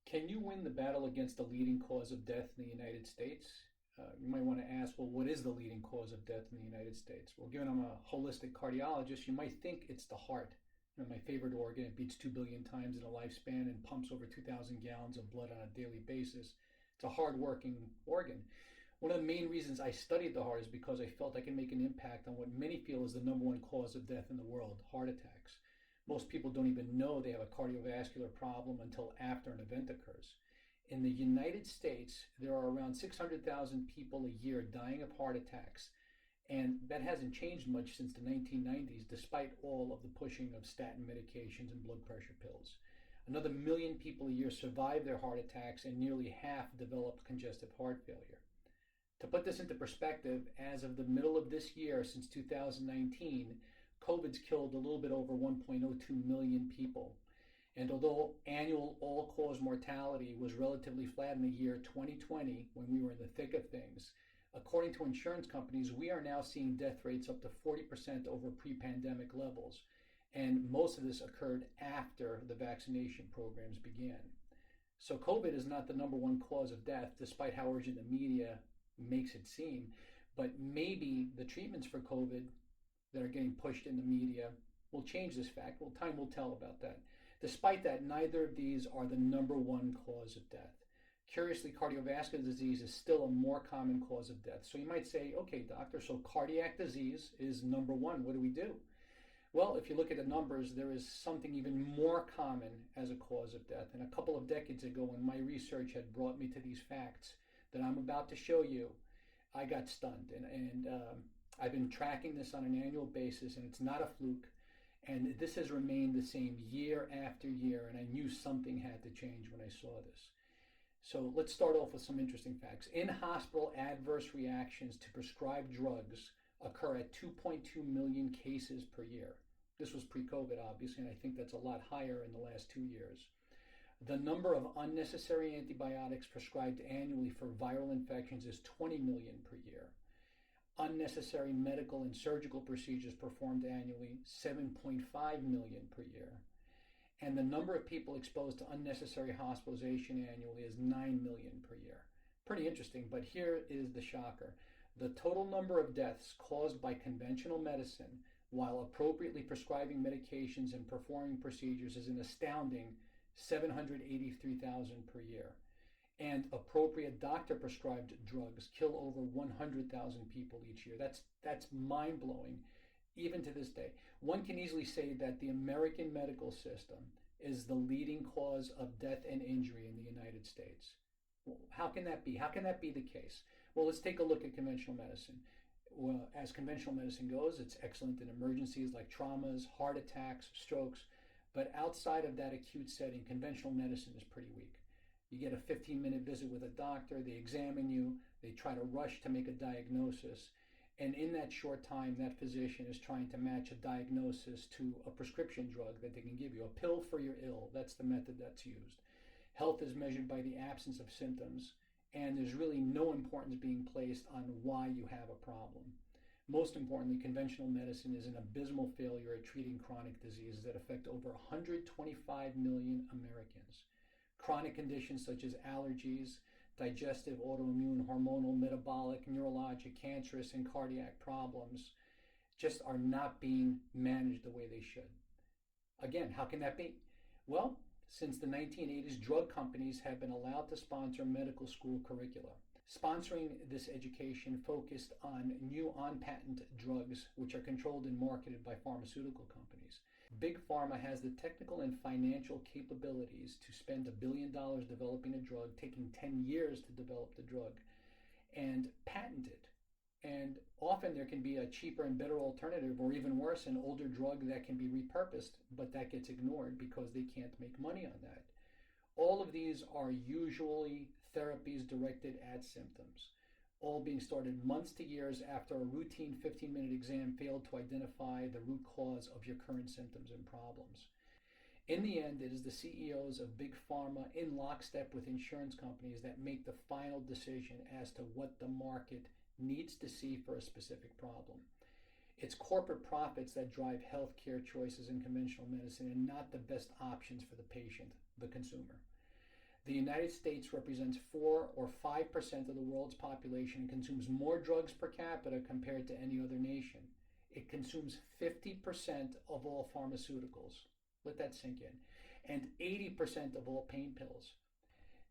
Can you win the battle against the leading cause of death in the United States? You might want to ask, well, what is the leading cause of death in the United States? Well, given I'm a holistic cardiologist, you might think it's the heart. My favorite organ. It beats 2 billion times in a lifespan and pumps over 2,000 gallons of blood on a daily basis. It's a hard-working organ. One of the main reasons I studied the heart is because I felt I can make an impact on what many feel is the number one cause of death in the world, heart attacks. Most people don't even know they have a cardiovascular problem until after an event occurs. In the United States, there are around 600,000 people a year dying of heart attacks, and that hasn't changed much since the 1990s, despite all of the pushing of statin medications and blood pressure pills. Another million people a year survive their heart attacks, and nearly half develop congestive heart failure. To put this into perspective, as of the middle of this year, since 2019, COVID's killed a little bit over 1.02 million people. And although annual all-cause mortality was relatively flat in the year 2020, when we were in the thick of things, according to insurance companies, we are now seeing death rates up to 40% over pre-pandemic levels. And most of this occurred after the vaccination programs began. So COVID is not the number one cause of death, despite how urgent the media makes it seem. But maybe the treatments for COVID that are getting pushed in the media will change this fact. Well, time will tell about that. Despite that, neither of these are the number one cause of death. Curiously, cardiovascular disease is still a more common cause of death. So you might say, okay, doctor, so cardiac disease is number one. What do we do? Well, if you look at the numbers, there is something even more common as a cause of death. And a couple of decades ago, when my research had brought me to these facts that I'm about to show you, I got stunned. And I've been tracking this on an annual basis, and it's not a fluke. And this has remained the same year after year, and I knew something had to change when I saw this. So let's start off with some interesting facts. In-hospital adverse reactions to prescribed drugs occur at 2.2 million cases per year. This was pre-COVID, obviously, and I think that's a lot higher in the last 2 years. The number of unnecessary antibiotics prescribed annually for viral infections is 20 million per year. Unnecessary medical and surgical procedures performed annually, 7.5 million per year. And the number of people exposed to unnecessary hospitalization annually is 9 million per year. Pretty interesting, but here is the shocker. The total number of deaths caused by conventional medicine while appropriately prescribing medications and performing procedures is an astounding 783,000 per year. And appropriate doctor-prescribed drugs kill over 100,000 people each year. That's mind-blowing, even to this day. One can easily say that the American medical system is the leading cause of death and injury in the United States. How can that be? How can that be the case? Well, let's take a look at conventional medicine. Well, as conventional medicine goes, it's excellent in emergencies like traumas, heart attacks, strokes. But outside of that acute setting, conventional medicine is pretty weak. You get a 15-minute visit with a doctor, they examine you, they try to rush to make a diagnosis, and in that short time, that physician is trying to match a diagnosis to a prescription drug that they can give you, a pill for your ill. That's the method that's used. Health is measured by the absence of symptoms, and there's really no importance being placed on why you have a problem. Most importantly, conventional medicine is an abysmal failure at treating chronic diseases that affect over 125 million Americans. Chronic conditions such as allergies, digestive, autoimmune, hormonal, metabolic, neurologic, cancerous, and cardiac problems just are not being managed the way they should. Again, how can that be? Well, since the 1980s, drug companies have been allowed to sponsor medical school curricula. Sponsoring this education focused on new on-patent drugs, which are controlled and marketed by pharmaceutical companies. Big Pharma has the technical and financial capabilities to spend $1 billion developing a drug, taking 10 years to develop the drug, and patent it. And often there can be a cheaper and better alternative, or even worse, an older drug that can be repurposed, but that gets ignored because they can't make money on that. All of these are usually therapies directed at symptoms, all being started months to years after a routine 15-minute exam failed to identify the root cause of your current symptoms and problems. In the end, it is the CEOs of Big Pharma in lockstep with insurance companies that make the final decision as to what the market needs to see for a specific problem. It's corporate profits that drive healthcare choices in conventional medicine and not the best options for the patient, the consumer. The United States represents 4 or 5% of the world's population and consumes more drugs per capita compared to any other nation. It consumes 50% of all pharmaceuticals. Let that sink in. And 80% of all pain pills.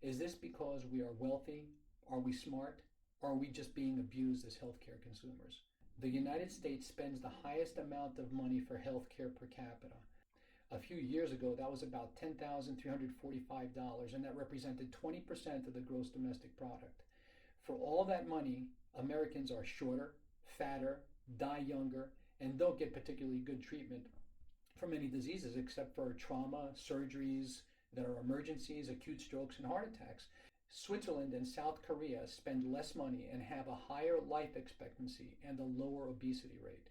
Is this because we are wealthy? Are we smart? Or are we just being abused as healthcare consumers? The United States spends the highest amount of money for healthcare per capita. A few years ago, that was about $10,345, and that represented 20% of the gross domestic product. For all that money, Americans are shorter, fatter, die younger, and don't get particularly good treatment for many diseases except for trauma, surgeries that are emergencies, acute strokes, and heart attacks. Switzerland and South Korea spend less money and have a higher life expectancy and a lower obesity rate.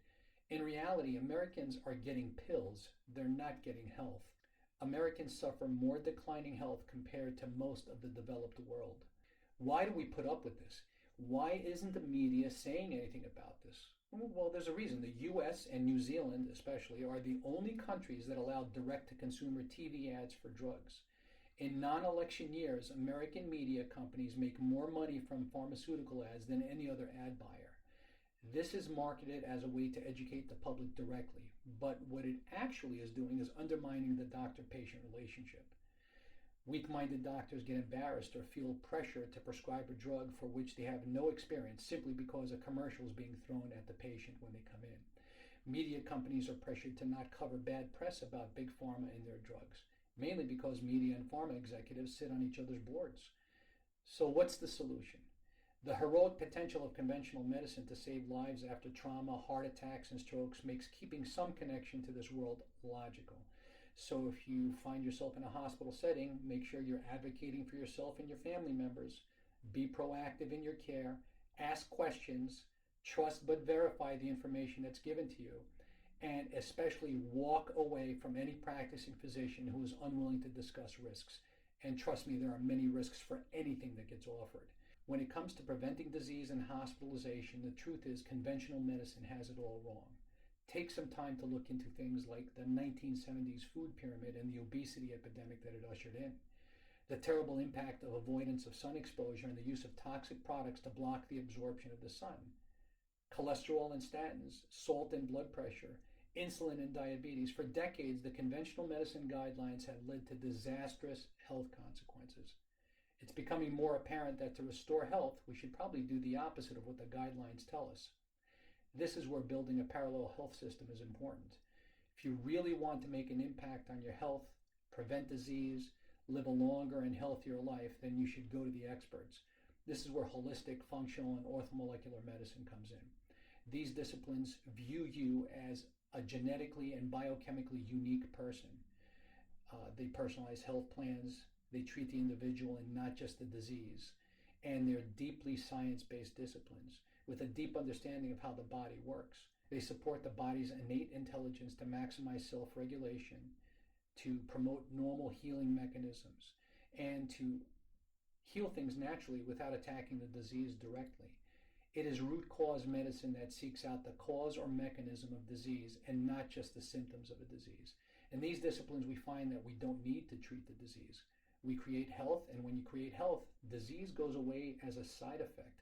In reality, Americans are getting pills, they're not getting health. Americans suffer more declining health compared to most of the developed world. Why do we put up with this? Why isn't the media saying anything about this? Well, there's a reason. The US and New Zealand, especially, are the only countries that allow direct-to-consumer TV ads for drugs. In non-election years, American media companies make more money from pharmaceutical ads than any other ad buyer. This is marketed as a way to educate the public directly, but what it actually is doing is undermining the doctor-patient relationship. Weak-minded doctors get embarrassed or feel pressure to prescribe a drug for which they have no experience simply because a commercial is being thrown at the patient when they come in. Media companies are pressured to not cover bad press about big pharma and their drugs, mainly because media and pharma executives sit on each other's boards. So what's the solution? The heroic potential of conventional medicine to save lives after trauma, heart attacks, and strokes makes keeping some connection to this world logical. So if you find yourself in a hospital setting, make sure you're advocating for yourself and your family members. Be proactive in your care. Ask questions. Trust but verify the information that's given to you. And especially walk away from any practicing physician who is unwilling to discuss risks. And trust me, there are many risks for anything that gets offered. When it comes to preventing disease and hospitalization, the truth is conventional medicine has it all wrong. Take some time to look into things like the 1970s food pyramid and the obesity epidemic that it ushered in. The terrible impact of avoidance of sun exposure and the use of toxic products to block the absorption of the sun. Cholesterol and statins, salt and blood pressure, insulin and diabetes. For decades, the conventional medicine guidelines have led to disastrous health consequences. It's becoming more apparent that to restore health, we should probably do the opposite of what the guidelines tell us. This is where building a parallel health system is important. If you really want to make an impact on your health, prevent disease, live a longer and healthier life, then you should go to the experts. This is where holistic, functional, and orthomolecular medicine comes in. These disciplines view you as a genetically and biochemically unique person. They personalize health plans, they treat the individual and not just the disease, and they're deeply science-based disciplines with a deep understanding of how the body works. They support the body's innate intelligence to maximize self-regulation, to promote normal healing mechanisms, and to heal things naturally without attacking the disease directly. It is root cause medicine that seeks out the cause or mechanism of disease and not just the symptoms of a disease. In these disciplines, we find that we don't need to treat the disease. We create health, and when you create health, disease goes away as a side effect.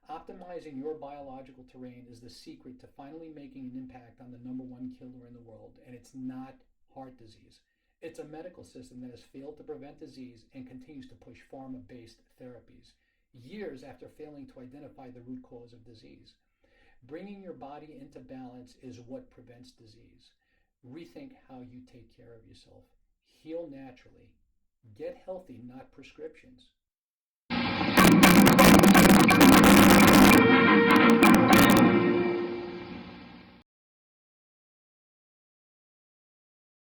Optimizing your biological terrain is the secret to finally making an impact on the number one killer in the world, and it's not heart disease. It's a medical system that has failed to prevent disease and continues to push pharma-based therapies, years after failing to identify the root cause of disease. Bringing your body into balance is what prevents disease. Rethink how you take care of yourself. Heal naturally. Get healthy, not prescriptions.